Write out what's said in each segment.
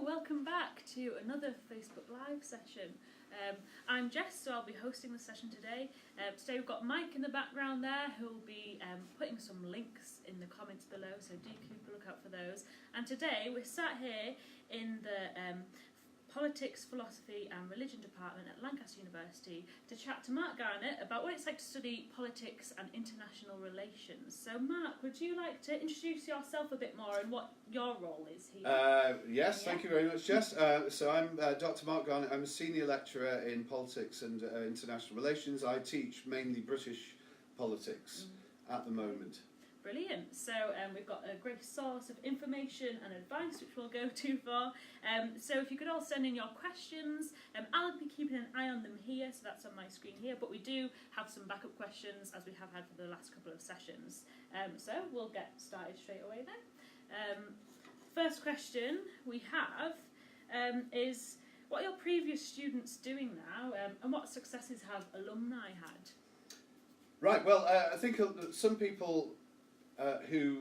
welcome back to another Facebook Live session. I'm Jess, so I'll be hosting the session today. Today we've got Mike in the background there who will be putting some links in the comments below, so do keep a look out for those. And today we're sat here in the Politics, Philosophy and Religion Department at Lancaster University to chat to Mark Garnett about what it's like to study politics and international relations. So Mark, would you like to introduce yourself a bit more and what your role is here? Yes, thank you very much, Jess. So I'm Dr. Mark Garnett. I'm a senior lecturer in politics and international relations. I teach mainly British politics at the moment. Brilliant. So we've got a great source of information and advice which we'll go to for. So if you could all send in your questions, I'll be keeping an eye on them here, so that's on my screen here, but we do have some backup questions as we have had for the last couple of sessions. So we'll get started straight away then. First question we have is, what are your previous students doing now, and what successes have alumni had? Right, well, I think some people who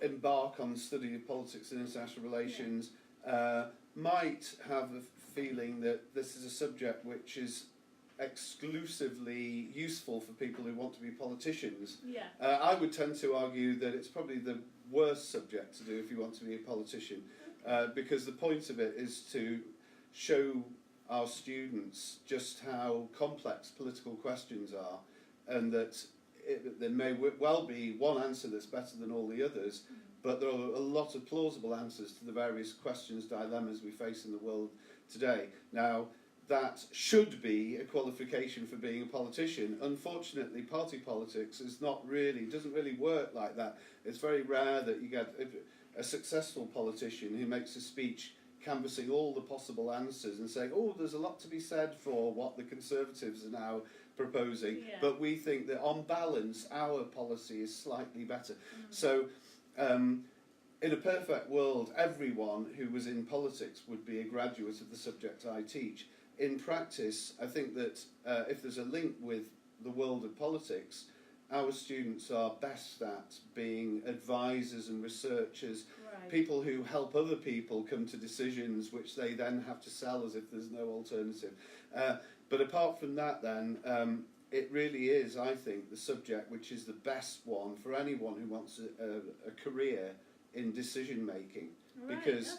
embark on the study of politics and international relations might have a feeling that this is a subject which is exclusively useful for people who want to be politicians. I would tend to argue that it's probably the worst subject to do if you want to be a politician, because the point of it is to show our students just how complex political questions are, and that there may well be one answer that's better than all the others, but there are a lot of plausible answers to the various questions, dilemmas we face in the world today. Now, that should be a qualification for being a politician. Unfortunately, party politics doesn't really work like that. It's very rare that you get a successful politician who makes a speech canvassing all the possible answers and saying, oh, there's a lot to be said for what the Conservatives are now proposing, but we think that on balance our policy is slightly better. So in a perfect world, everyone who was in politics would be a graduate of the subject I teach. In practice, I think that if there's a link with the world of politics, our students are best at being advisors and researchers, people who help other people come to decisions which they then have to sell as if there's no alternative. But apart from that then, it really is, I think, the subject which is the best one for anyone who wants a career in decision making, because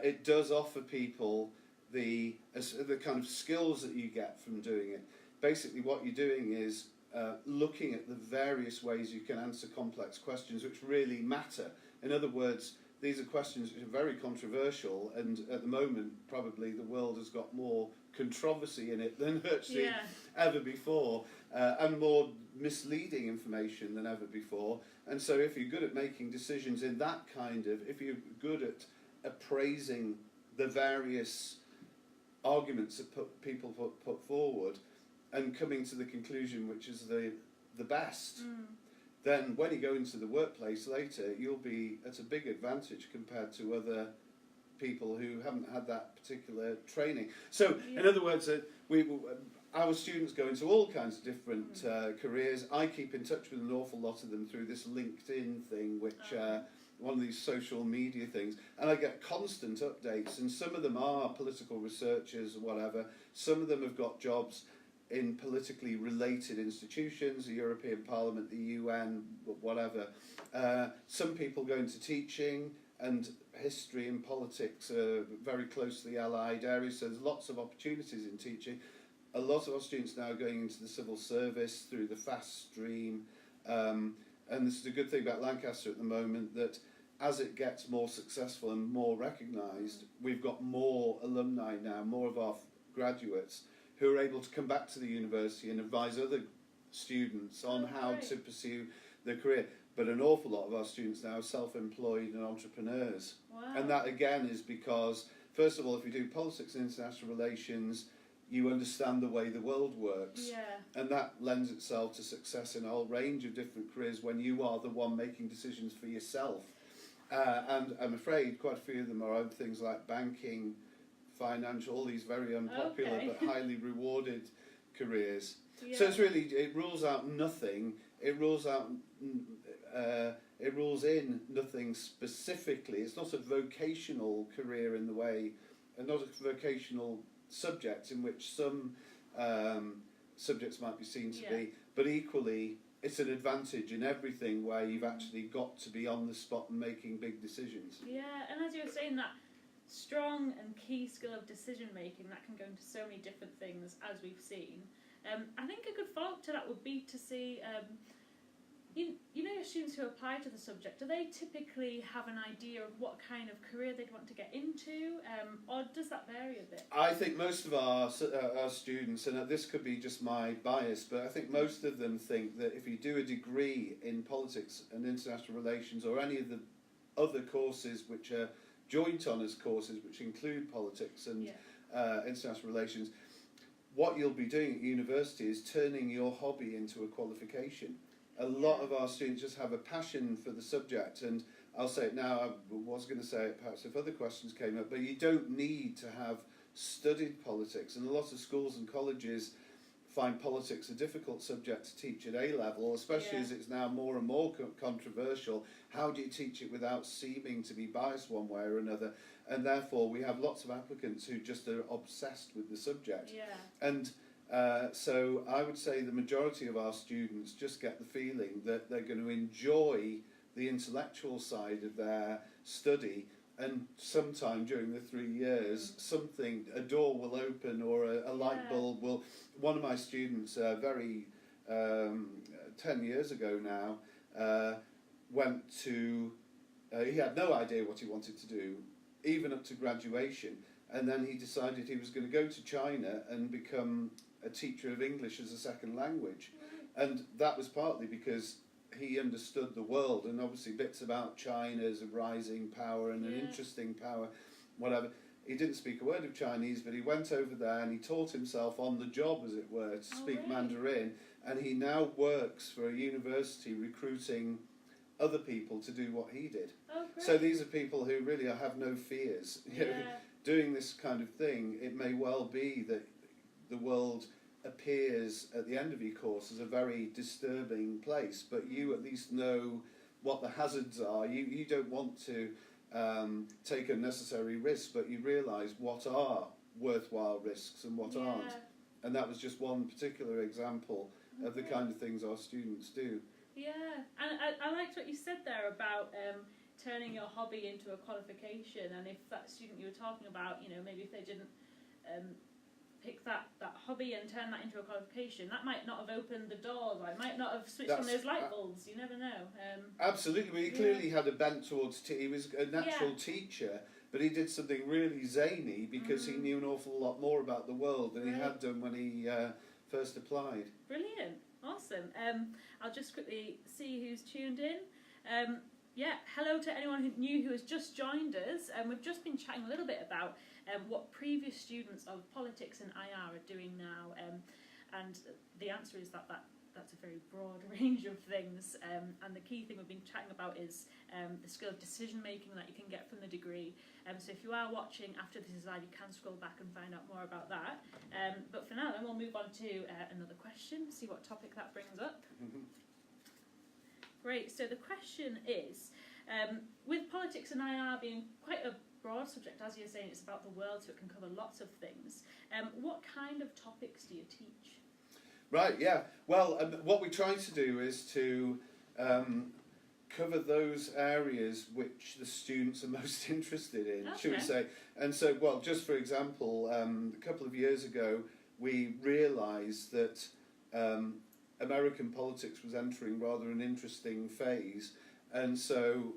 it does offer people the kind of skills that you get from doing it. Basically what you're doing is looking at the various ways you can answer complex questions which really matter. In other words, these are questions which are very controversial, and at the moment probably the world has got more controversy in it than virtually ever before, and more misleading information than ever before. And so if you're good at making decisions in that if you're good at appraising the various arguments that people put forward and coming to the conclusion which is the best, then when you go into the workplace later, you'll be at a big advantage compared to other people who haven't had that particular training. So, in other words, our students go into all kinds of different careers. I keep in touch with an awful lot of them through this LinkedIn thing, which one of these social media things, and I get constant updates, and some of them are political researchers or whatever. Some of them have got jobs in politically related institutions, the European Parliament, the UN, whatever. Some people go into teaching, and history and politics are very closely allied areas, so there's lots of opportunities in teaching. A lot of our students now are going into the civil service through the fast stream, and this is a good thing about Lancaster at the moment, that as it gets more successful and more recognised, we've got more alumni now, more of our graduates, who are able to come back to the university and advise other students on how to pursue their career. But an awful lot of our students now are self-employed and entrepreneurs. And that again is because, first of all, if you do politics and international relations, you understand the way the world works. And that lends itself to success in a whole range of different careers when you are the one making decisions for yourself. And I'm afraid quite a few of them are on things like banking, financial, all these very unpopular but highly rewarded careers. So it's really, it rules out nothing. It rules out it rules in nothing specifically. It's not a vocational career in the way, and not a vocational subject in which some subjects might be seen to be, but equally it's an advantage in everything where you've actually got to be on the spot and making big decisions. Yeah, and as you were saying, that strong and key skill of decision making that can go into so many different things, as we've seen. I think a good follow-up to that would be to see, you know, your students who apply to the subject, do they typically have an idea of what kind of career they'd want to get into, or does that vary a bit? I think most of our students, and this could be just my bias, but I think most of them think that if you do a degree in politics and international relations, or any of the other courses which are joint honours courses which include politics and international relations, what you'll be doing at university is turning your hobby into a qualification. A lot of our students just have a passion for the subject, and I'll say it now, I was going to say it perhaps if other questions came up, but you don't need to have studied politics, and a lot of schools and colleges find politics a difficult subject to teach at A-level, especially as it's now more and more controversial. How do you teach it without seeming to be biased one way or another? And therefore we have lots of applicants who just are obsessed with the subject. And so I would say the majority of our students just get the feeling that they're going to enjoy the intellectual side of their study, and sometime during the 3 years a door will open, or a light bulb will. One of my students 10 years ago now went to he had no idea what he wanted to do even up to graduation, and then he decided he was going to go to China and become a teacher of English as a second language. And that was partly because he understood the world, and obviously bits about China as a rising power and an interesting power, whatever. He didn't speak a word of Chinese, but he went over there and he taught himself on the job, as it were, to speak Mandarin, and he now works for a university recruiting other people to do what he did. So these are people who really have no fears. You know, doing this kind of thing, it may well be that the world appears at the end of your course as a very disturbing place, but you at least know what the hazards are. You don't want to take unnecessary risks, but you realise what are worthwhile risks and what aren't. And that was just one particular example of the kind of things our students do. Yeah, and I liked what you said there about turning your hobby into a qualification, and if that student you were talking about, you know, maybe if they didn't pick that hobby and turn that into a qualification, that might not have opened the doors, or it might not have switched on those light bulbs, you never know. Absolutely, well, he clearly had a bent towards, he was a natural teacher, but he did something really zany because he knew an awful lot more about the world than he had done when he first applied. Brilliant, awesome. I'll just quickly see who's tuned in. Hello to anyone who has just joined us. We've just been chatting a little bit about what previous students of politics and IR are doing now, and the answer is that's a very broad range of things, and the key thing we've been chatting about is the skill of decision making that you can get from the degree. So if you are watching after this is live, you can scroll back and find out more about that. But for now, then we'll move on to another question, see what topic that brings up. Great, so the question is, with politics and IR being quite a broad subject, as you're saying, it's about the world, so it can cover lots of things. What kind of topics do you teach? Right, yeah. Well, what we try to do is to cover those areas which the students are most interested in, should we say. And so, well, just for example, a couple of years ago, we realised that American politics was entering rather an interesting phase, and so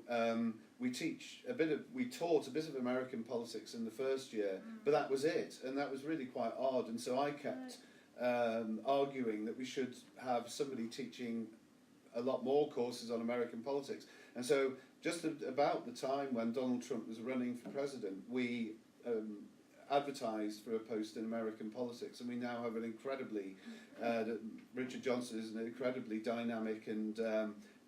we taught a bit of American politics in the first year, but that was it, and that was really quite odd. And so I kept arguing that we should have somebody teaching a lot more courses on American politics. And so just about the time when Donald Trump was running for president, we advertised for a post in American politics, and we now have an incredibly Richard Johnson is an incredibly dynamic and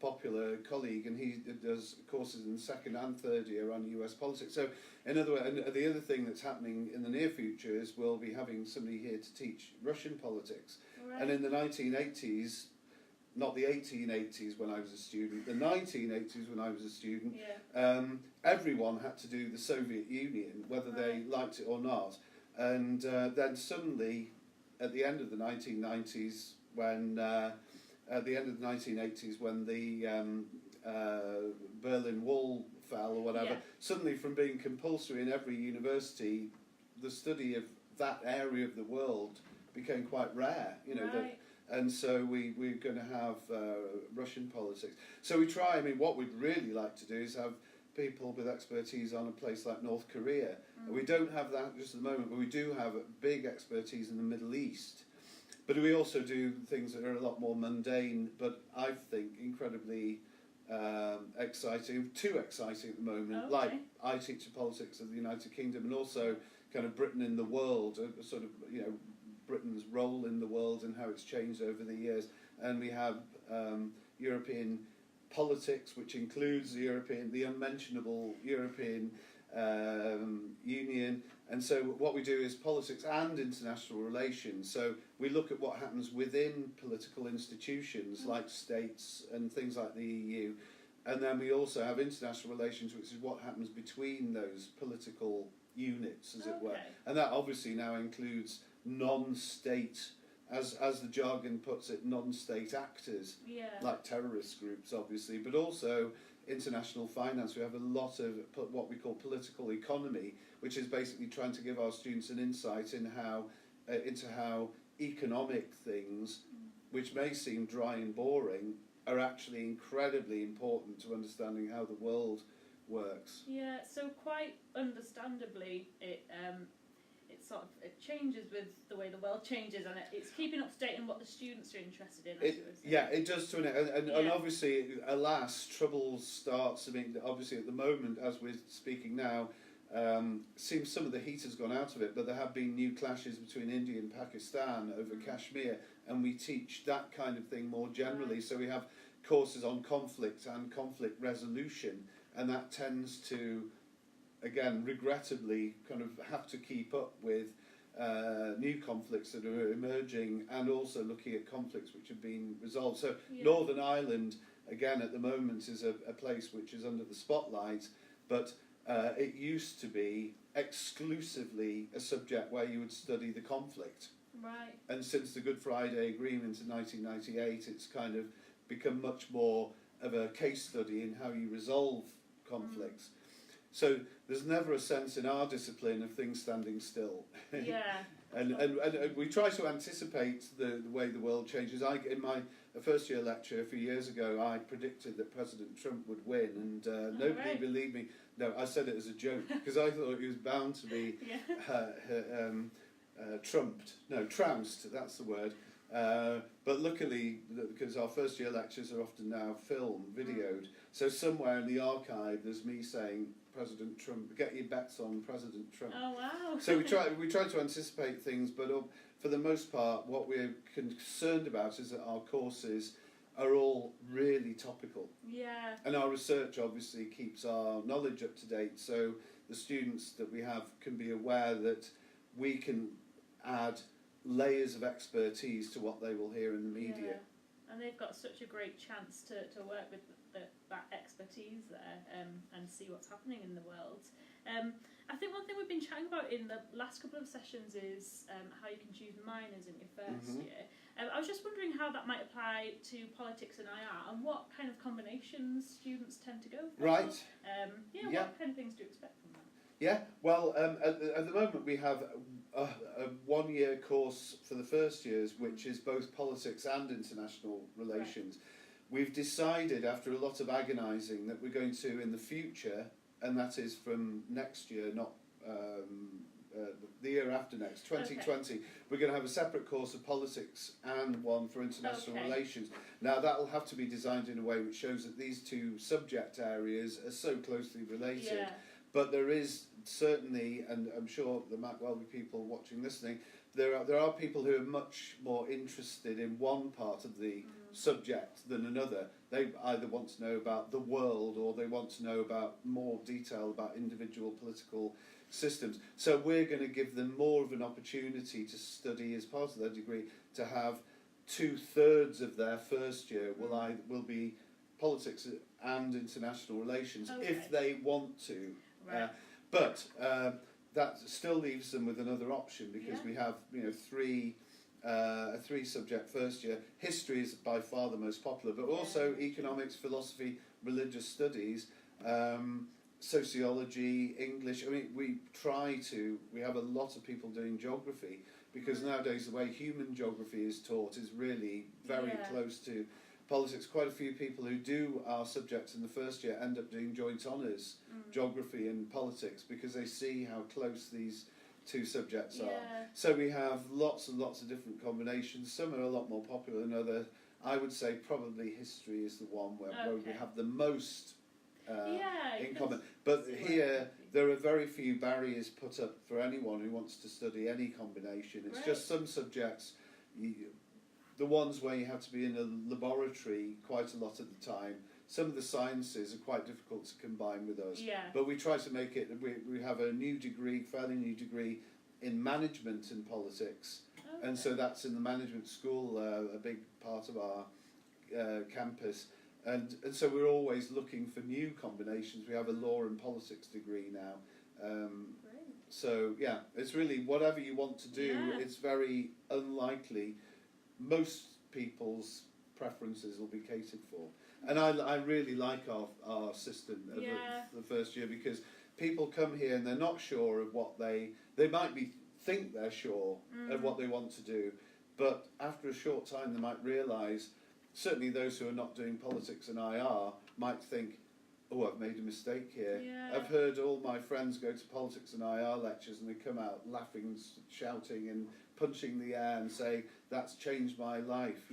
popular colleague, and he does courses in the second and third year on US politics. So in other words, and the other thing that's happening in the near future is we'll be having somebody here to teach Russian politics. And in the 1980s, not the 1880s when I was a student, the 1980s when I was a student, Yeah. everyone had to do the Soviet Union, whether they liked it or not. And then suddenly, at the end of the 1990s, when at the end of the 1980s, when the Berlin Wall fell or whatever, suddenly from being compulsory in every university, the study of that area of the world became quite rare. You know, and so we're going to have Russian politics. So we try. I mean, what we'd really like to do is have people with expertise on a place like North Korea. We don't have that just at the moment, but we do have a big expertise in the Middle East. But we also do things that are a lot more mundane, but I think incredibly exciting, too exciting at the moment. Like I teach the politics of the United Kingdom, and also kind of Britain in the world, sort of, you know, Britain's role in the world and how it's changed over the years. And we have European politics, which includes the unmentionable European Union. And so what we do is politics and international relations. So we look at what happens within political institutions like states and things like the EU. And then we also have international relations, which is what happens between those political units, as it were. And that obviously now includes non-state, as the jargon puts it, non-state actors, like terrorist groups, obviously, but also international finance. We have a lot of what we call political economy, which is basically trying to give our students an insight in into how economic things, which may seem dry and boring, are actually incredibly important to understanding how the world works. Yeah, so quite understandably, it changes with the way the world changes, and it's keeping up to date in what the students are interested in. It does to an and obviously, alas, trouble starts. I mean, obviously at the moment, as we're speaking now, seems some of the heat has gone out of it, but there have been new clashes between India and Pakistan over Kashmir, and we teach that kind of thing more generally. So we have courses on conflict and conflict resolution, and that tends to, again, regrettably, kind of have to keep up with new conflicts that are emerging, and also looking at conflicts which have been resolved. So Northern Ireland, again, at the moment is a place which is under the spotlight, but it used to be exclusively a subject where you would study the conflict. Right. And since the Good Friday Agreement in 1998, it's kind of become much more of a case study in how you resolve conflicts. So there's never a sense in our discipline of things standing still. And we try to anticipate the way the world changes. In my first year lecture a few years ago, I predicted that President Trump would win, and nobody believed me. No, I said it as a joke, because I thought he was bound to be trounced, that's the word. But luckily, because our first year lectures are often now videoed, so somewhere in the archive there's me saying, President Trump, get your bets on President Trump. Oh wow! So we try to anticipate things, but for the most part, what we're concerned about is that our courses are all really topical. Yeah. And our research obviously keeps our knowledge up to date, so the students that we have can be aware that we can add layers of expertise to what they will hear in the media. And they've got such a great chance to work with that expertise there and see what's happening in the world. I think one thing we've been chatting about in the last couple of sessions is how you can choose minors in your first year. I was just wondering how that might apply to politics and IR, and what kind of combinations students tend to go for. Right. What kind of things do you expect from that? Yeah, well, at the moment we have a 1 year course for the first years, which is both politics and international relations. Right. We've decided, after a lot of agonising, that we're going to, in the future, and that is from next year, not the year after next, 2020, we're going to have a separate course of politics and one for international relations. Now, that will have to be designed in a way which shows that these two subject areas are so closely related. Yeah. But there is certainly, and I'm sure there might well be people watching, listening, there are people who are much more interested in one part of the subject than another. They either want to know about the world, or they want to know about more detail about individual political systems. So we're going to give them more of an opportunity to study, as part of their degree, to have 2/3 of their first year will be politics and international relations if they want to. Right. But that still leaves them with another option, because we have a 3-subject first year. History is by far the most popular, but also economics, philosophy, religious studies, sociology, English. I mean, we have a lot of people doing geography, because nowadays the way human geography is taught is really very close to politics. Quite a few people who do our subjects in the first year end up doing joint honours, geography and politics, because they see how close these 2 subjects are. So we have lots and lots of different combinations. Some are a lot more popular than others. I would say probably history is the one where we have the most in common. But here there are very few barriers put up for anyone who wants to study any combination. It's just some subjects, the ones where you have to be in a laboratory quite a lot of the time. Some of the sciences are quite difficult to combine with us. But we try to make it, we have a fairly new degree in management and politics. And so that's in the management school, a big part of our campus. And so we're always looking for new combinations. We have a law and politics degree now. So it's really whatever you want to do. It's very unlikely. Most people's preferences will be catered for. And I really like our system of the first year, because people come here and they're not sure of what they might think they're sure of what they want to do, but after a short time they might realise, certainly those who are not doing politics and IR might think, oh, I've made a mistake here. I've heard all my friends go to politics and IR lectures and they come out laughing, shouting and punching the air and say, that's changed my life.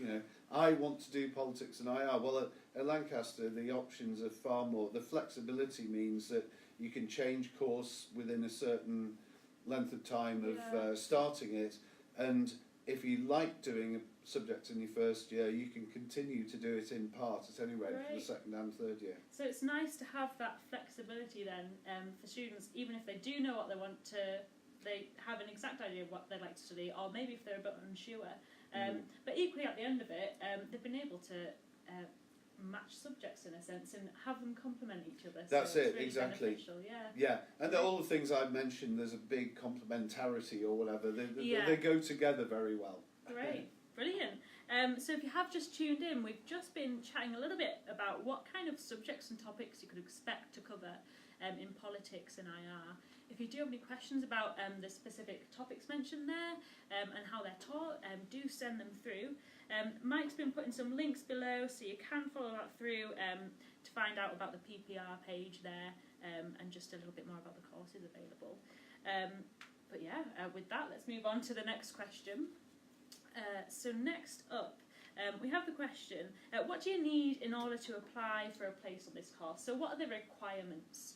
I want to do politics and IR. Well, at Lancaster, the options are far more. The flexibility means that you can change course within a certain length of time of starting it, and if you like doing a subject in your first year, you can continue to do it in part at any rate for the second and third year. So it's nice to have that flexibility then for students, even if they do know what they want to, they have an exact idea of what they'd like to study, or maybe if they're a bit unsure. But equally at the end of it, they've been able to match subjects in a sense and have them complement each other. That's so it, it's really exactly. beneficial, And all the things I've mentioned, there's a big complementarity or whatever. They go together very well. Great, brilliant. So if you have just tuned in, we've just been chatting a little bit about what kind of subjects and topics you could expect to cover in politics and IR. If you do have any questions about the specific topics mentioned there and how they're taught, do send them through. Mike's been putting some links below, so you can follow that through to find out about the PPR page there and just a little bit more about the courses available. With that, let's move on to the next question. So next up, we have the question, what do you need in order to apply for a place on this course? So what are the requirements?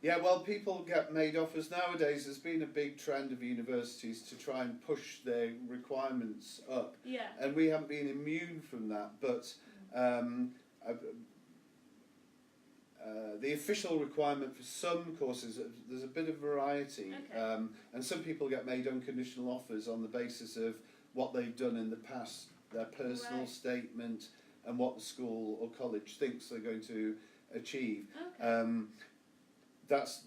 Yeah, well, people get made offers. Nowadays, there's been a big trend of universities to try and push their requirements up. And we haven't been immune from that, but the official requirement for some courses, there's a bit of variety. And some people get made unconditional offers on the basis of what they've done in the past, their personal statement, and what the school or college thinks they're going to achieve. That's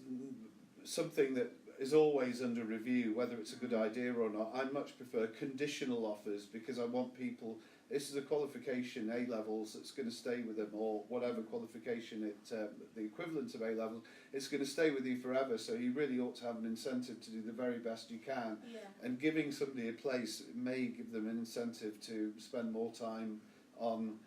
something that is always under review, whether it's a good idea or not. I much prefer conditional offers, because I want people, this is a qualification, A-levels, that's going to stay with them, or whatever qualification, the equivalent of A-levels, it's going to stay with you forever, so you really ought to have an incentive to do the very best you can. And giving somebody a place may give them an incentive to spend more time on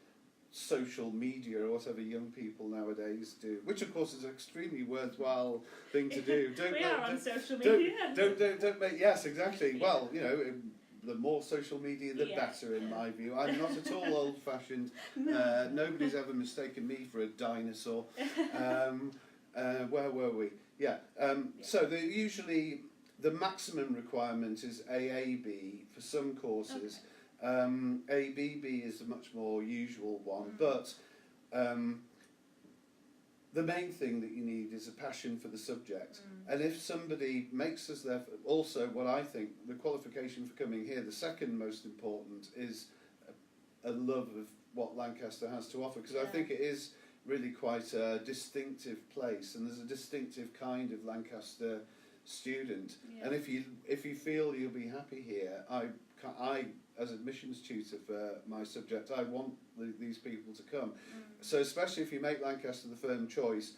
social media or whatever young people nowadays do, which of course is an extremely worthwhile thing to do. We are on social media. Don't make, yes, exactly. Well, the more social media, the better, in my view. I'm not at all old-fashioned. Nobody's ever mistaken me for a dinosaur. Where were we? So usually the maximum requirement is AAB for some courses. ABB is a much more usual one, but the main thing that you need is a passion for the subject. And if somebody makes us there, also what I think the qualification for coming here, the second most important, is a love of what Lancaster has to offer, because I Yeah. think it is really quite a distinctive place, and there's a distinctive kind of Lancaster student. Yeah. And if you feel you'll be happy here, I as admissions tutor for my subject, I want these people to come. So especially if you make Lancaster the firm choice,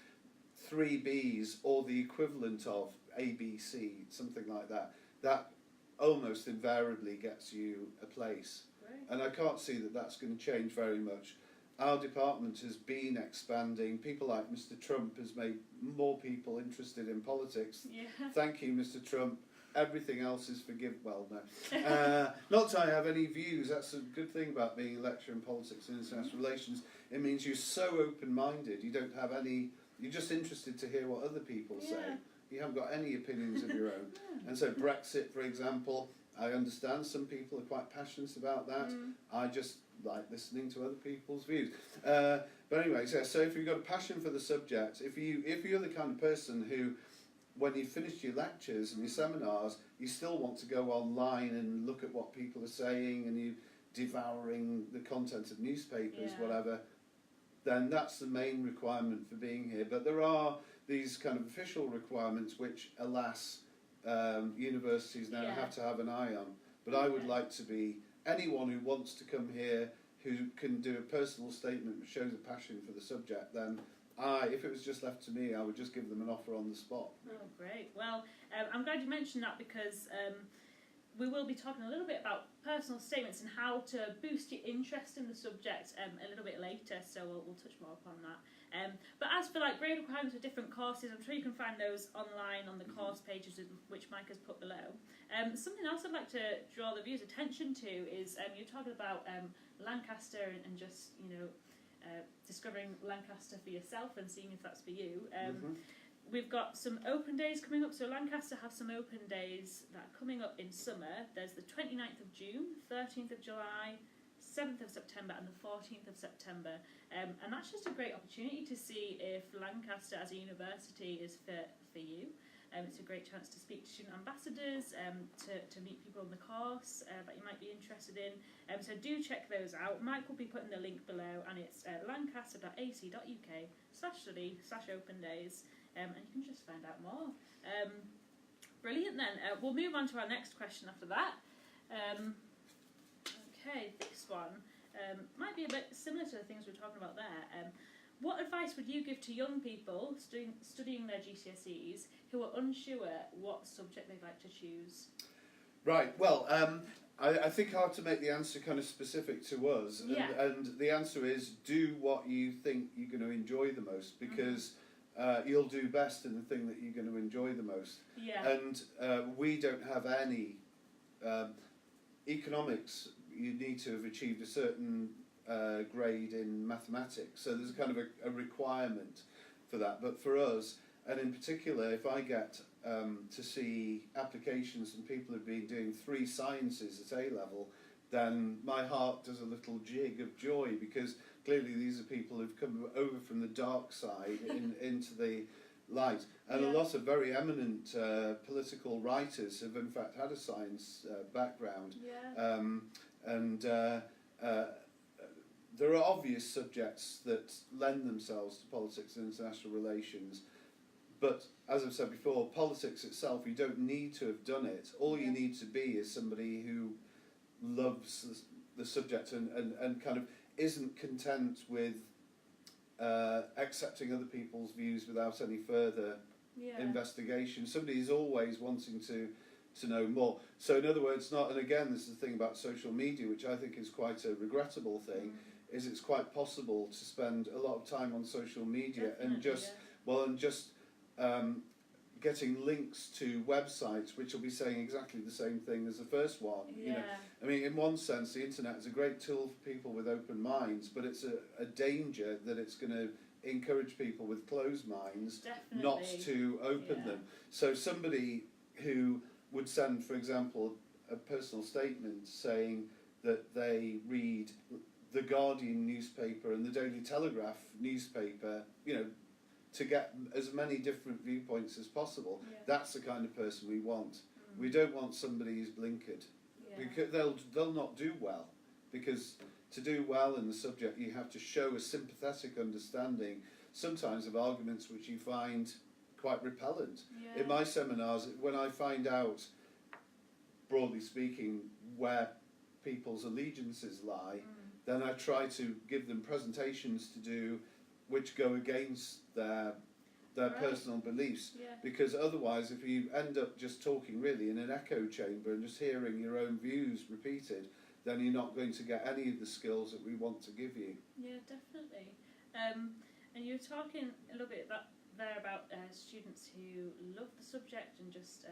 3 Bs or the equivalent of ABC, something like that, that almost invariably gets you a place. Great. And I can't see that that's going to change very much. Our department has been expanding. People like Mr. Trump has made more people interested in politics. Yeah. Thank you, Mr. Trump. Everything else is forgiven. Well, no. Not that I have any views. That's a good thing about being a lecturer in politics and international relations. It means you're so open-minded. You don't have any... You're just interested to hear what other people say. Yeah. You haven't got any opinions of your own. And so Brexit, for example, I understand some people are quite passionate about that. I just like listening to other people's views. But anyway, so if you've got a passion for the subject, if you're the kind of person who, when you've finished your lectures and your seminars, you still want to go online and look at what people are saying, and you're devouring the content of newspapers, whatever, then that's the main requirement for being here. But there are these kind of official requirements which, alas, universities now have to have an eye on. But I would like to be anyone who wants to come here, who can do a personal statement which shows a passion for the subject, then if it was just left to me, I would just give them an offer on the spot. Oh, great. Well, I'm glad you mentioned that, because we will be talking a little bit about personal statements and how to boost your interest in the subject a little bit later, so we'll touch more upon that. But as for like grade requirements for different courses, I'm sure you can find those online on the course pages which Mike has put below. Something else I'd like to draw the viewers' attention to is you're talking about Lancaster and just, discovering Lancaster for yourself and seeing if that's for you. We've got some open days coming up. So Lancaster have some open days that are coming up in summer. There's the 29th of June, 13th of July, 7th of September and the 14th of September. And that's just a great opportunity to see if Lancaster as a university is fit for you. It's a great chance to speak to student ambassadors, to meet people on the course that you might be interested in. So do check those out. Mike will be putting the link below, and it's lancaster.ac.uk/study/open days. And you can just find out more. Brilliant then. We'll move on to our next question after that. Okay, this one might be a bit similar to the things we were talking about there. What advice would you give to young people studying their GCSEs who are unsure what subject they'd like to choose? Right, well, I think I have to make the answer kind of specific to us. And the answer is do what you think you're going to enjoy the most, because you'll do best in the thing that you're going to enjoy the most. And we don't have any economics. You need to have achieved a certain grade in mathematics, so there's kind of a requirement for that. But for us, and in particular, if I get to see applications from people who've been doing 3 sciences at A-level, then my heart does a little jig of joy, because clearly these are people who've come over from the dark side into the light. And a lot of very eminent political writers have in fact had a science background. And there are obvious subjects that lend themselves to politics and international relations, but as I've said before, politics itself, you don't need to have done it. All you need to be is somebody who loves the subject and kind of isn't content with accepting other people's views without any further investigation. Somebody is always wanting to know more. So in other words, and again, this is the thing about social media, which I think is quite a regrettable thing, is it's quite possible to spend a lot of time on social media and just getting links to websites which will be saying exactly the same thing as the first one. You know? I mean, in one sense, the internet is a great tool for people with open minds, but it's a danger that it's going to encourage people with closed minds not to open them. So somebody who would send, for example, a personal statement saying that they read the Guardian newspaper and the Daily Telegraph newspaper, to get as many different viewpoints as possible. That's the kind of person we want. We don't want somebody who's blinkered, because they'll not do well, because to do well in the subject, you have to show a sympathetic understanding, sometimes of arguments which you find quite repellent. Yeah. In my seminars, when I find out, broadly speaking, where people's allegiances lie, then I try to give them presentations to do which go against their personal beliefs. Yeah. Because otherwise, if you end up just talking really in an echo chamber and just hearing your own views repeated, then you're not going to get any of the skills that we want to give you. Yeah, definitely. And you were talking a little bit about students who love the subject and just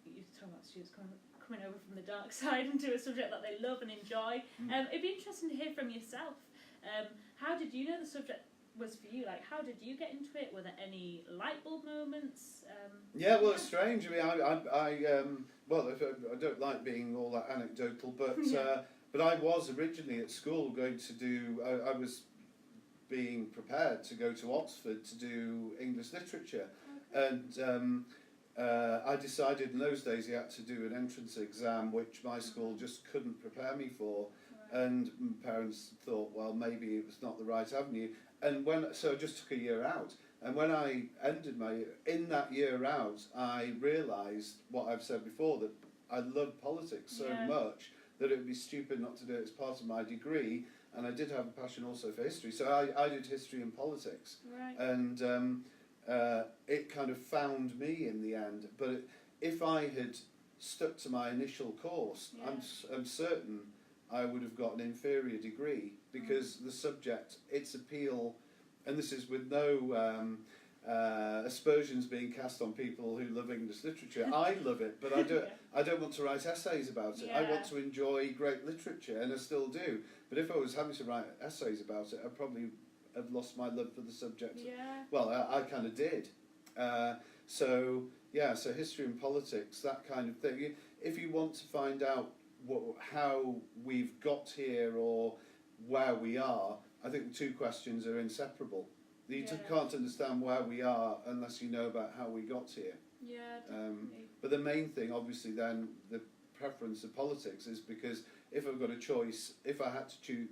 you talk about students coming over from the dark side into a subject that they love and enjoy. It'd be interesting to hear from yourself. How did you know the subject was for you? Like, how did you get into it? Were there any light bulb moments? Yeah, well, it's strange. I mean, I don't like being all that anecdotal, but but I was originally at school going to do. I was being prepared to go to Oxford to do English literature, and I decided in those days you had to do an entrance exam, which my school just couldn't prepare me for, and parents thought, well, maybe it was not the right avenue, and so I just took a year out. And when I ended in that year out, I realised what I've said before, that I love politics so much that it would be stupid not to do it as part of my degree. And I did have a passion also for history, so I did history and politics. Right. And it kind of found me in the end. But if I had stuck to my initial course, I'm certain I would have got an inferior degree, because the subject, its appeal, and this is with no aspersions being cast on people who love English literature. I love it, but I don't want to write essays about it. I want to enjoy great literature, and I still do. But if I was having to write essays about it, I'd probably have lost my love for the subject. Yeah. Well, I kind of did. So history and politics, that kind of thing. If you want to find out how we've got here or where we are, I think the two questions are inseparable. You can't understand where we are unless you know about how we got here. Yeah, definitely. But the main thing, obviously, then, the preference of politics is because if I've got a choice, if I had to choose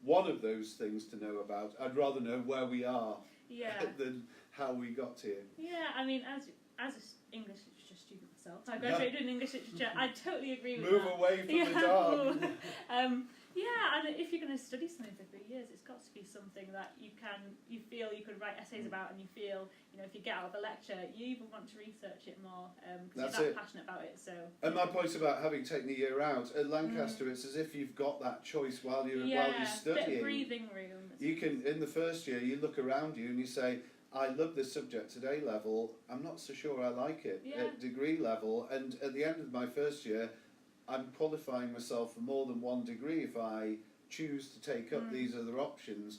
one of those things to know about, I'd rather know where we are than how we got here. Yeah, I mean, as an English literature student myself, I graduated in English literature. I totally agree with Move that. away from the dark. And if you're going to study something for 3 years, it's got to be something that you feel you could write essays about, and you feel, if you get out of a lecture, you even want to research it more because you're that passionate about it. So. And my point about having taken a year out at Lancaster, it's as if you've got that choice while you're studying. Bit of breathing room. You can, in the first year, you look around you and you say, I love this subject at A level. I'm not so sure I like it at degree level, and at the end of my first year, I'm qualifying myself for more than one degree if I choose to take up these other options.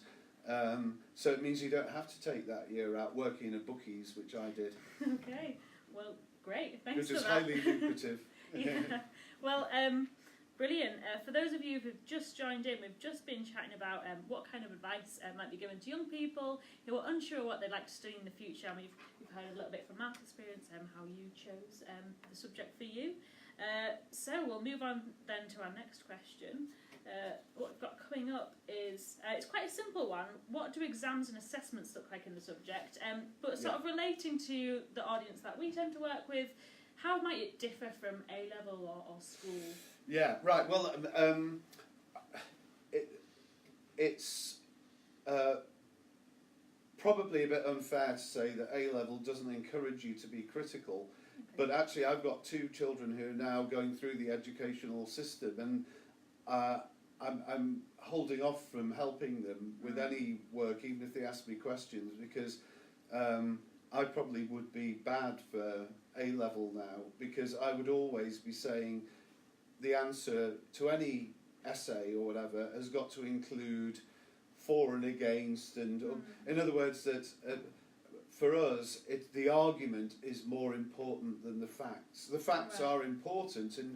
So it means you don't have to take that year out working in a bookies, which I did. Okay, well, great. Thanks for that. Which is highly lucrative. Well, brilliant. For those of you who've just joined in, we've just been chatting about what kind of advice might be given to young people who are unsure what they'd like to study in the future. I mean, we've heard a little bit from Mark's experience, how you chose the subject for you. So we'll move on then to our next question. What we've got coming up is, it's quite a simple one. What do exams and assessments look like in the subject? But sort of relating to the audience that we tend to work with, how might it differ from A-level or school? Yeah, right. Well, it's probably a bit unfair to say that A-level doesn't encourage you to be critical. But actually, I've got two children who are now going through the educational system, and I'm holding off from helping them with any work, even if they ask me questions, because I probably would be bad for A-level now, because I would always be saying the answer to any essay or whatever has got to include for and against, and in other words, that for us, the argument is more important than the facts. The facts are important, and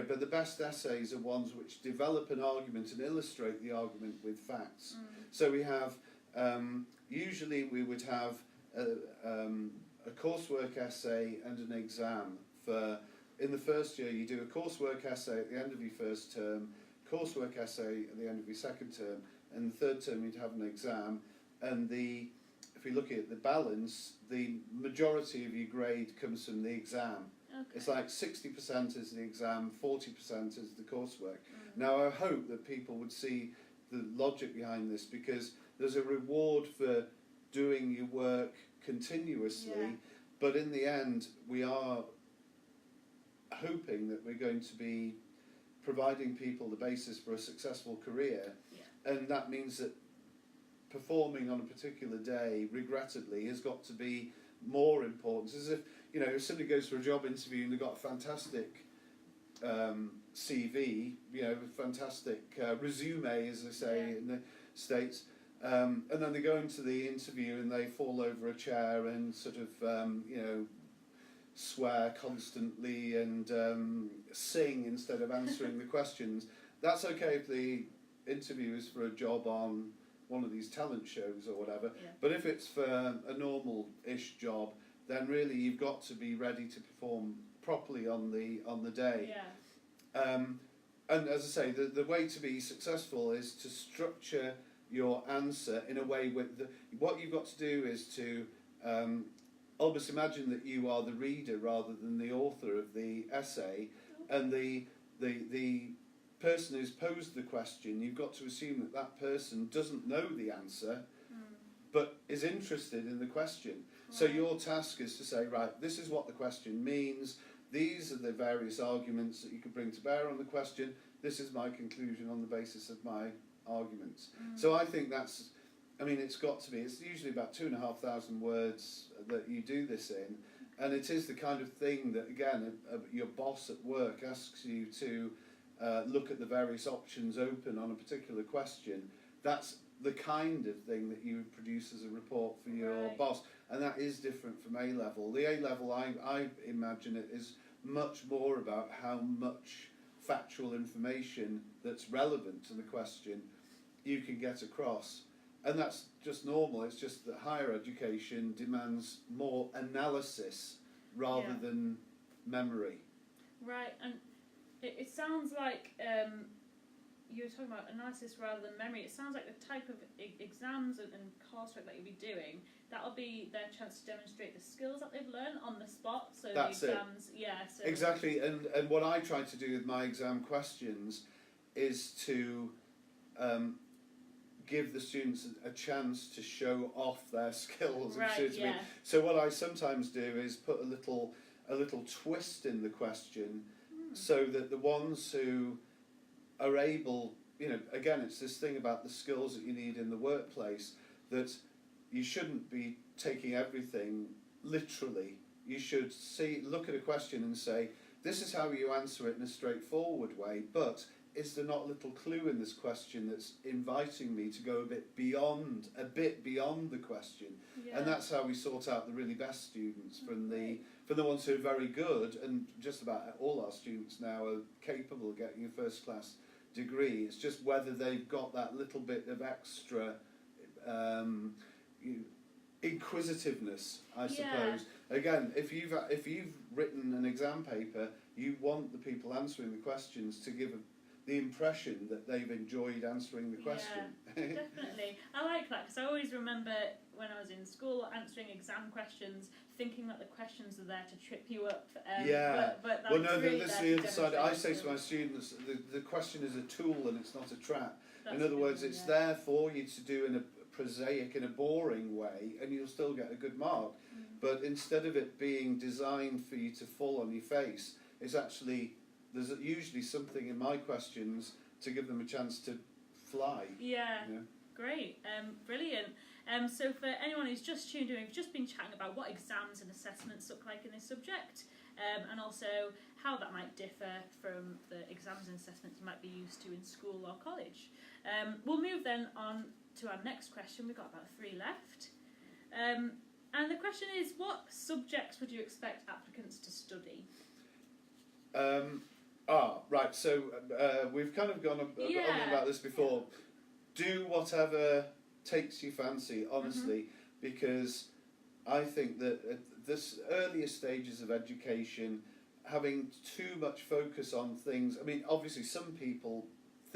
but the best essays are ones which develop an argument and illustrate the argument with facts. So we have usually we would have a coursework essay and an exam. In the first year, you do a coursework essay at the end of your first term. coursework essay at the end of your second term, and the third term you'd have an exam, and if you look at the balance, the majority of your grade comes from the exam. Okay. It's like 60% is the exam, 40% is the coursework. Now I hope that people would see the logic behind this, because there's a reward for doing your work continuously, but in the end we are hoping that we're going to be providing people the basis for a successful career, and that means that performing on a particular day, regrettably, has got to be more important. As if, you know, if somebody goes for a job interview and they've got a fantastic CV, you know, a fantastic resume, as they say in the States, and then they go into the interview and they fall over a chair and sort of, you know, swear constantly and sing instead of answering the questions. That's okay if the interview is for a job on one of these talent shows or whatever, but if it's for a normal-ish job, then really you've got to be ready to perform properly on the day. And as I say, the way to be successful is to structure your answer in a way with what you've got to do is to almost imagine that you are the reader rather than the author of the essay, and the person who's posed the question, you've got to assume that that person doesn't know the answer, but is interested in the question. So your task is to say, right, this is what the question means, these are the various arguments that you could bring to bear on the question, this is my conclusion on the basis of my arguments. So I think that's, I mean, it's usually about 2,500 words that you do this in, and it is the kind of thing that, again, your boss at work asks you to look at the various options open on a particular question. That's the kind of thing that you would produce as a report for your boss, and that is different from A-level. The A-level, I imagine it is much more about how much factual information that's relevant to the question you can get across. And that's just normal, it's just that higher education demands more analysis rather than memory. Right, and it sounds like you were talking about analysis rather than memory. It sounds like the type of exams and coursework that you'll be doing, that'll be their chance to demonstrate the skills that they've learned on the spot. So that's the exams, so exactly, and what I try to do with my exam questions is to give the students a chance to show off their skills. So what I sometimes do is put a little twist in the question, so that the ones who are able, you know, again, it's this thing about the skills that you need in the workplace, that you shouldn't be taking everything literally. You should look at a question and say, this is how you answer it in a straightforward way, but is there not a little clue in this question that's inviting me to go a bit beyond the question? And that's how we sort out the really best students from the ones who are very good, and just about all our students now are capable of getting a first class degree. It's just whether they've got that little bit of extra inquisitiveness, I suppose. Again, if you've written an exam paper, you want the people answering the questions to give the impression that they've enjoyed answering the question. Definitely. I like that, because I always remember when I was in school answering exam questions, thinking that the questions are there to trip you up. But that's that's the other side. I say to my students, the question is a tool and it's not a trap. In other words, it's there for you to do in a prosaic, in a boring way, and you'll still get a good mark. But instead of it being designed for you to fall on your face, it's actually, there's usually something in my questions to give them a chance to fly. Great, brilliant. So for anyone who's just tuned in, we've just been chatting about what exams and assessments look like in this subject, and also how that might differ from the exams and assessments you might be used to in school or college. We'll move then on to our next question. We've got about 3 left. And the question is, what subjects would you expect applicants to study? Right, so we've kind of gone on about this before. Do whatever takes your fancy, honestly, because I think that at this earlier stages of education, having too much focus on things, I mean, obviously some people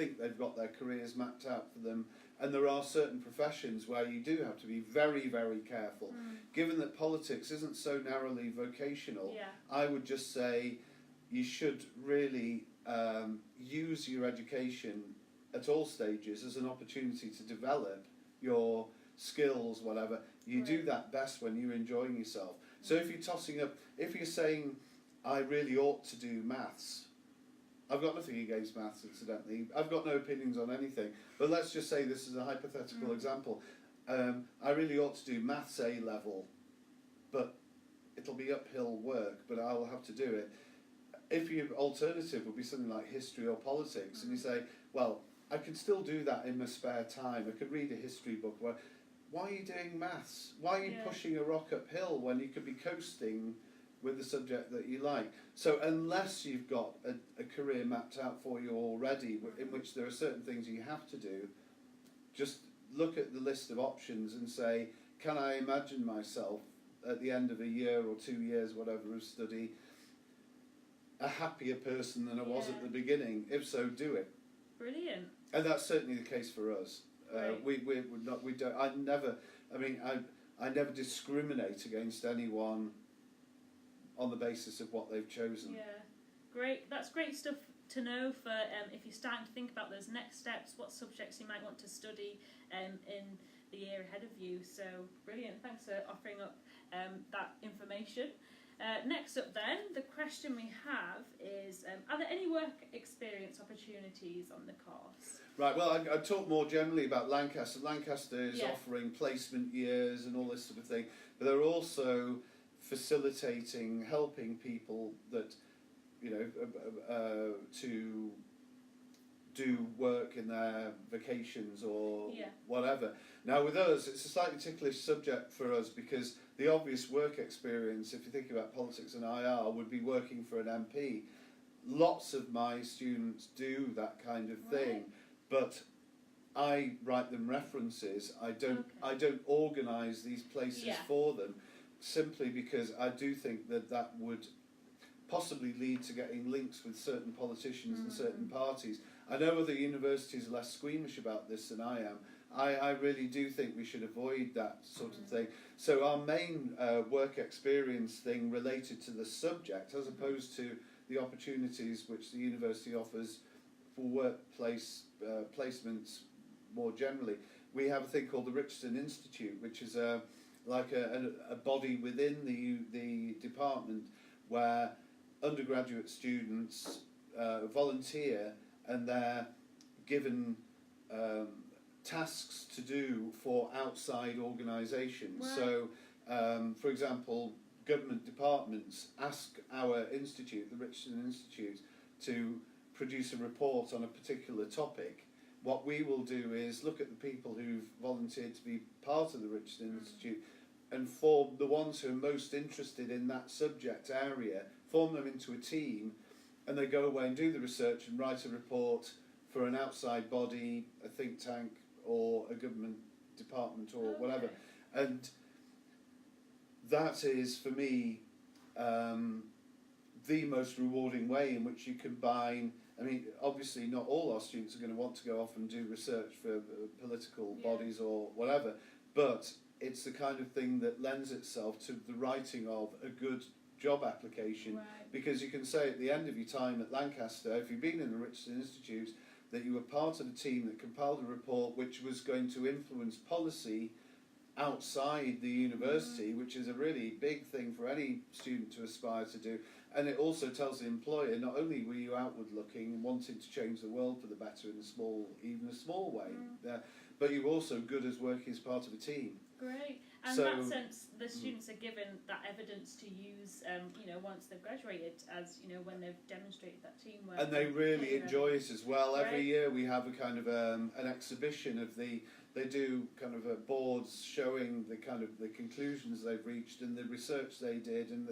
think they've got their careers mapped out for them. And there are certain professions where you do have to be very, very careful. Given that politics isn't so narrowly vocational, I would just say you should really use your education at all stages as an opportunity to develop your skills, whatever. You do that best when you're enjoying yourself. So if you're tossing up, if you're saying, I really ought to do maths, I've got nothing against maths, incidentally. I've got no opinions on anything. But let's just say this is a hypothetical example. I really ought to do maths A level, but it'll be uphill work, but I'll have to do it. If your alternative would be something like history or politics, and you say, well, I can still do that in my spare time. I could read a history book. Why are you doing maths? Why are you pushing a rock uphill when you could be coasting with the subject that you like? So unless you've got a career mapped out for you already, in which there are certain things you have to do, just look at the list of options and say, can I imagine myself at the end of a year or 2 years, whatever, of study, a happier person than I was at the beginning? If so, do it. Brilliant. And that's certainly the case for us. Right. We don't. I never discriminate against anyone on the basis of what they've chosen. Yeah, great. That's great stuff to know for if you're starting to think about those next steps, what subjects you might want to study in the year ahead of you. So brilliant. Thanks for offering up that information. Next up then, the question we have is, are there any work experience opportunities on the course? Right, well, I talk more generally about Lancaster. Lancaster is offering placement years and all this sort of thing, but they're also facilitating, helping people that, to do work in their vacations or whatever. Now with us, it's a slightly ticklish subject for us because the obvious work experience, if you think about politics and IR, would be working for an MP. Lots of my students do that kind of thing, but I write them references. I don't organise these places for them, simply because I do think that would possibly lead to getting links with certain politicians and certain parties. I know other universities are less squeamish about this than I am. I really do think we should avoid that sort of thing. So our main work experience thing related to the subject, as opposed to the opportunities which the university offers for workplace placements more generally, we have a thing called the Richardson Institute, which is like a body within the department where undergraduate students volunteer and they're given tasks to do for outside organisations. Right. So, for example, government departments ask our institute, the Richardson Institute, to produce a report on a particular topic. What we will do is look at the people who've volunteered to be part of the Richardson Institute and form the ones who are most interested in that subject area, form them into a team, and they go away and do the research and write a report for an outside body, a think tank, or a government department, or whatever. And that is, for me, the most rewarding way in which you combine. I mean, obviously not all our students are going to want to go off and do research for political bodies or whatever, but it's the kind of thing that lends itself to the writing of a good job application, because you can say at the end of your time at Lancaster, if you've been in the Richardson Institute, that you were part of a team that compiled a report which was going to influence policy outside the university, which is a really big thing for any student to aspire to do. And it also tells the employer, not only were you outward looking and wanting to change the world for the better in even a small way, but you're also good as working as part of a team. Great. And in that sense, the students are given that evidence to use, once they've graduated, as, when they've demonstrated that teamwork. And they really enjoy it as well. Every year we have a kind of an exhibition of they do kind of boards showing the kind of the conclusions they've reached and the research they did, and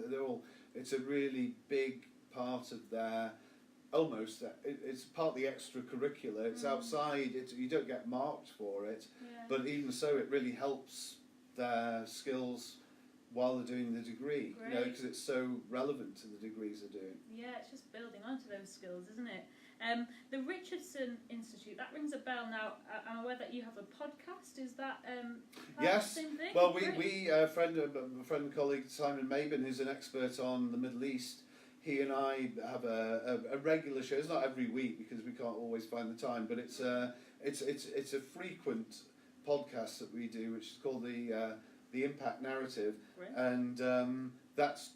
it's a really big part of their, it's partly extracurricular, it's outside, you don't get marked for it, but even so it really helps their skills while they're doing the degree, because it's so relevant to the degrees they're doing. Yeah, it's just building onto those skills, isn't it? The Richardson Institute, that rings a bell now. I'm aware that you have a podcast. Is that yes. the same thing? Well, we a friend and colleague Simon Mabin, who's an expert on the Middle East, he and I have a regular show. It's not every week because we can't always find the time, but it's a frequent podcast that we do, which is called the Impact Narrative, Right. and that's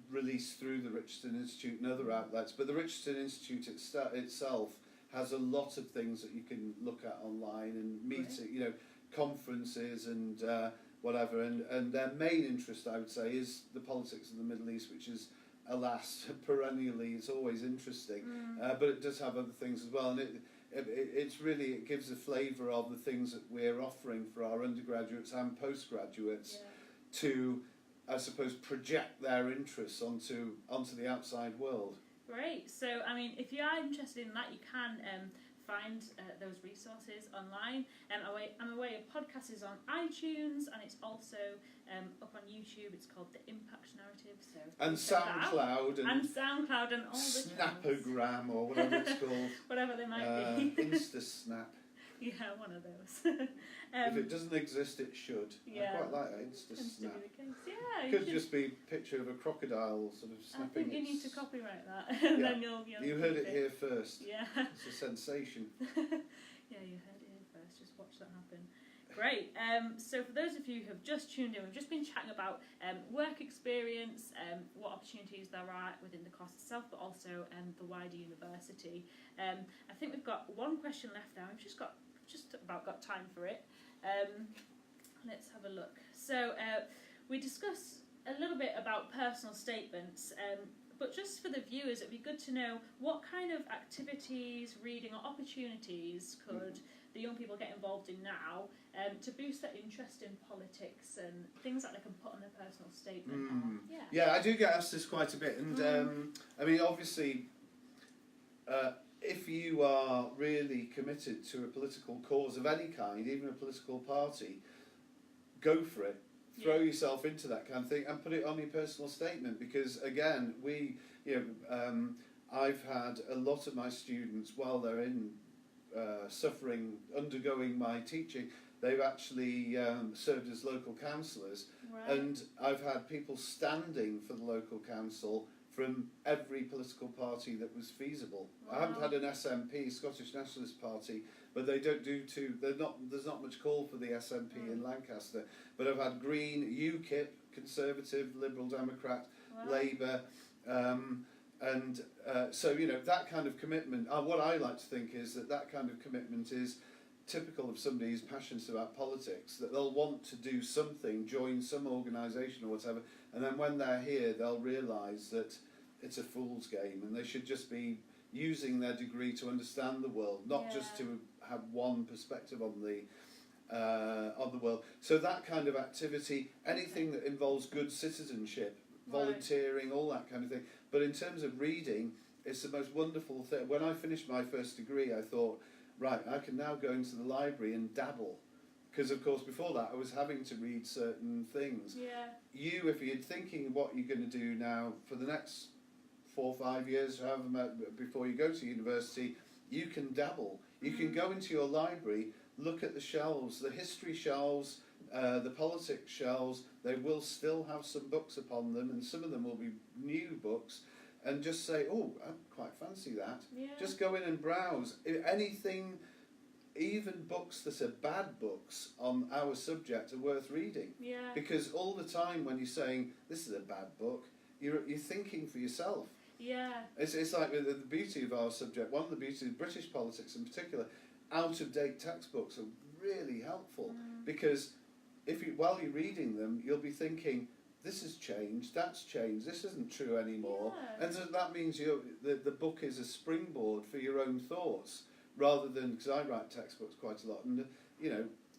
released through the Richardson Institute and other outlets. But the Richardson Institute itself has a lot of things that you can look at online and meet, Right. Conferences and whatever. And their main interest, I would say, is the politics of the Middle East, which is, alas, perennially, it's always interesting. But it does have other things as well, and it gives a flavour of the things that we're offering for our undergraduates and postgraduates to, I suppose, project their interests onto the outside world. Great. So, I mean, if you are interested in that, you can find those resources online. I'm aware your podcast is on iTunes, and it's also up on YouTube. It's called The Impact Narrative. So And SoundCloud and SoundCloud and all the Snapogram or whatever it's called. Whatever they might be. InstaSnap. Yeah, one of those. If it doesn't exist, it should. Yeah. I quite like that Tends to InstaSnap. be the case. Yeah, you Could just be a picture of a crocodile sort of I snapping. think you need to copyright that, and Yeah. then you'll You heard keep it here first. Yeah. It's a sensation. Yeah, you heard it here first. Just watch that happen. Great. So for those of you who have just tuned in, we've just been chatting about work experience, what opportunities there are within the course itself, but also the wider university. I think we've got one question left now. We've just about got time for it. Let's have a look. So we discussed a little bit about personal statements, but just for the viewers, it'd be good to know what kind of activities, reading, or opportunities could the young people get involved in now to boost their interest in politics and things that they can put on their personal statement. Yeah, I do get asked this quite a bit, and I mean, obviously, if you are really committed to a political cause of any kind, even a political party, go for it. Throw yourself into that kind of thing and put it on your personal statement, because again, I've had a lot of my students, while they're in suffering, undergoing my teaching, they've actually served as local councillors, and I've had people standing for the local council from every political party that was feasible. Wow. I haven't had an SNP, Scottish Nationalist Party, but they don't do there's not much call for the SNP in Lancaster, but I've had Green, UKIP, Conservative, Liberal Democrat, Labour, and so that kind of commitment, what I like to think is that kind of commitment is typical of somebody who's passionate about politics, that they'll want to do something, join some organisation or whatever, and then when they're here they'll realise that it's a fool's game and they should just be using their degree to understand the world, not just to have one perspective on the world. So that kind of activity, anything that involves good citizenship, volunteering, all that kind of thing. But in terms of reading, it's the most wonderful thing. When I finished my first degree, I thought, right, I can now go into the library and dabble. Because, of course, before that, I was having to read certain things. Yeah. If you're thinking what you're going to do now for the next 4 or 5 years, however, before you go to university, you can dabble. You can go into your library, look at the shelves, the history shelves, the politics shelves. They will still have some books upon them, and some of them will be new books, and just say, oh, I quite fancy that. Yeah. Just go in and browse. If anything, even books that are bad books on our subject are worth reading. Yeah. Because all the time when you're saying, this is a bad book, you're thinking for yourself. Yeah. It's like the beauty of our subject, one of the beauties of British politics in particular, out-of-date textbooks are really helpful, because while you're reading them, you'll be thinking, this has changed, that's changed, this isn't true anymore. Yeah. And so that means the book is a springboard for your own thoughts, rather than, because I write textbooks quite a lot, and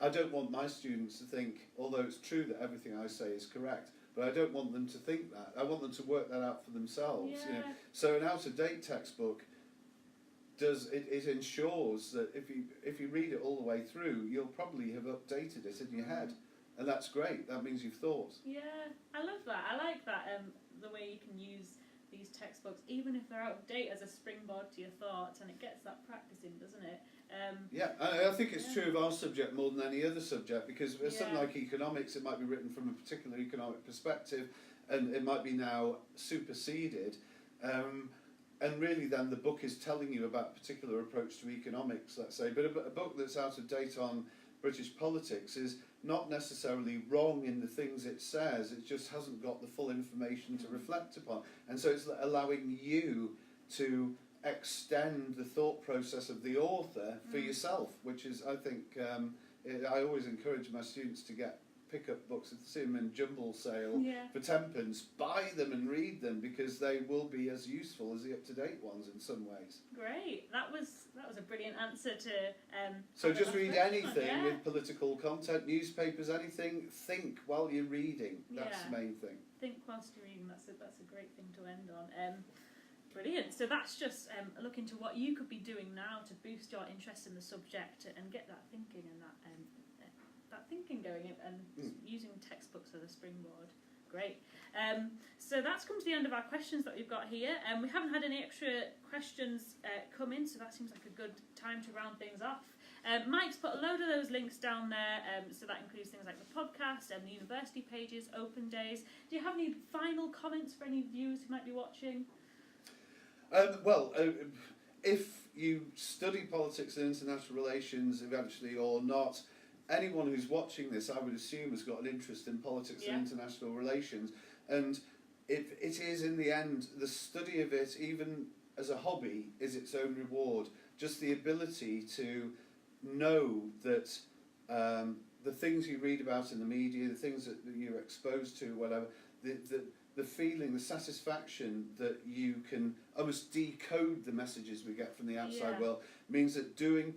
I don't want my students to think, although it's true that everything I say is correct, but I don't want them to think that. I want them to work that out for themselves. Yeah. So an out-of-date textbook it ensures that if you read it all the way through, you'll probably have updated it in your head, and that's great. That means you've thought. Yeah, I love that. I like that. The way you can use these textbooks, even if they're out of date, as a springboard to your thoughts, and it gets that practice in, doesn't it? Yeah, I think it's true of our subject more than any other subject, because with something like economics, it might be written from a particular economic perspective, and it might be now superseded. And really then the book is telling you about a particular approach to economics, let's say, but a book that's out of date on British politics is not necessarily wrong in the things it says, it just hasn't got the full information to reflect upon. And so it's allowing you to extend the thought process of the author for yourself, which is, I think, I always encourage my students to pick up books, if they see them in jumble sale for 10pence, buy them and read them, because they will be as useful as the up-to-date ones in some ways. Great, that was a brilliant answer to. So just read anything with political content, newspapers, anything. Think while you're reading. That's the main thing. Think whilst you're reading. That's a great thing to end on. Brilliant. So that's just a look into what you could be doing now to boost your interest in the subject and get that thinking and that thinking going, and using textbooks as a springboard. Great. So that's come to the end of our questions that we've got here. We haven't had any extra questions come in, so that seems like a good time to round things off. Mike's put a load of those links down there, so that includes things like the podcast and the university pages, open days. Do you have any final comments for any viewers who might be watching? If you study politics and international relations eventually or not, anyone who's watching this, I would assume, has got an interest in politics and international relations. And it is, in the end, the study of it, even as a hobby, is its own reward. Just the ability to know that the things you read about in the media, the things that you're exposed to, whatever, the feeling, the satisfaction that you can almost decode the messages we get from the outside world, means that doing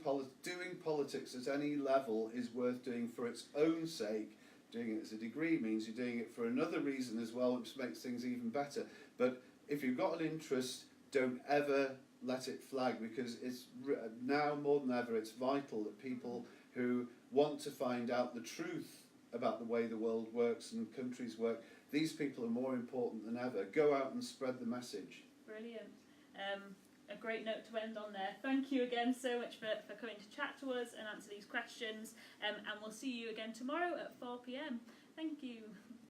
politics at any level is worth doing for its own sake. Doing it as a degree means you're doing it for another reason as well, which makes things even better. But if you've got an interest, don't ever let it flag, because it's now more than ever, it's vital that people who want to find out the truth about the way the world works and countries work, these people are more important than ever. Go out and spread the message. Brilliant. A great note to end on there. Thank you again so much for coming to chat to us and answer these questions. And we'll see you again tomorrow at 4 p.m. Thank you.